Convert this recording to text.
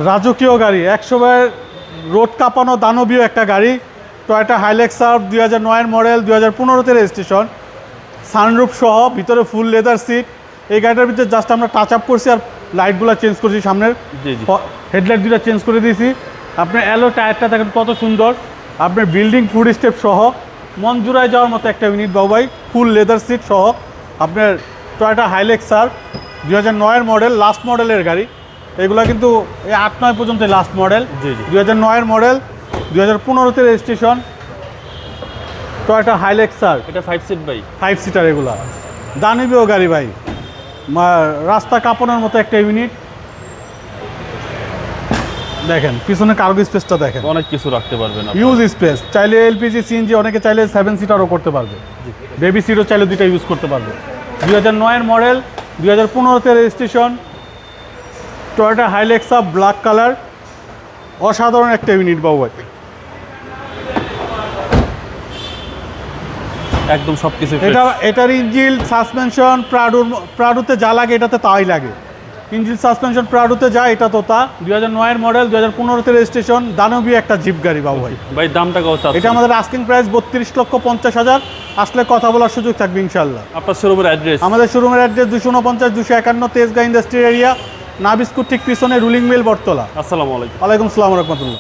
রাজকীয় গাড়ি 100 রোড কাঁপানো দানবীয় একটা গাড়ি। টয়োটা হাইলেক্সার 2009 মডেল, 2015-তে রেজিস্ট্রেশন, সানরুফ সহ, ভিতরে ফুল লেদার সিট। এই গাড়িটার ভিতরে জাস্ট আমরা টাচ আপ করছি আর লাইটগুলো চেঞ্জ করছি, সামনের হেডলাইট দুটো চেঞ্জ করে দিয়েছি। আপনার অ্যালো টায়ারটা দেখেন কত সুন্দর, আপনার বিল্ডিং ফুড স্টেপ সহ, মন জুড়ায় যাওয়ার মতো একটা ইউনিট বাবু ভাই। ফুল লেদার সিট সহ আপনার টয়োটা হাইলেক্সার 2009 মডেল, লাস্ট মডেলের গাড়ি। এগুলো কিন্তু এই 8-9 পর্যন্ত লাস্ট মডেল। 2009 মডেল, 2015-তে রেজিস্ট্রেশন, টয়োটা হাইলেক্সার। এটা 5 সিট ভাই, 5 সিটার। এগুলা দানবীয় গাড়ি ভাই, রাস্তা কাঁপানোর মতো একটা ইউনিট। দেখেন পিছনে কার্গো স্পেসটা দেখেন, অনেক কিছু রাখতে পারবেন, ইউজ স্পেস। চাইলে এলপিজি সিএনজি, অনেকে চাইলে 7 সিটারও করতে পারবে, বেবি সিটও চাইলে দুইটা ইউজ করতে পারবে। 2009 মডেল, 2015-তে registration, Toyota Hilux black colour. অসাধারণ একটা ইউনিট বাবু ভাই, একদম সবকিছু। এটার ইঞ্জিন সাসপেনশন প্রাডোতে যা লাগে এটাতে তাই লাগে। ইঞ্জিন সাসপেনশন প্রাডোতে যায়, এটা তো তা। 2009 মডেল, 2015-তে রেজিস্ট্রেশন, দানবীয় একটা জিপ গাড়ি বাবু ভাই। ভাই দামটা কত চাচ্ছেন? এটা আমাদের আস্কিং প্রাইস 32,50,000। আসলে কথা বলার সুযোগ থাকবে ইনশাল্লাহ। আপনার শোরুমের অ্যাড্রেস? আমাদের শোরুমের অ্যাড্রেস 249-251 তেজগাঁ ইন্ডাস্ট্রিয়াল এরিয়া, নাবিস্কুর ঠিক পিছনে, রুলিং মিল, বটতলা। আসসালামু আলাইকুম। ওয়ালাইকুম আসসালাম রহমতুল্লাহ।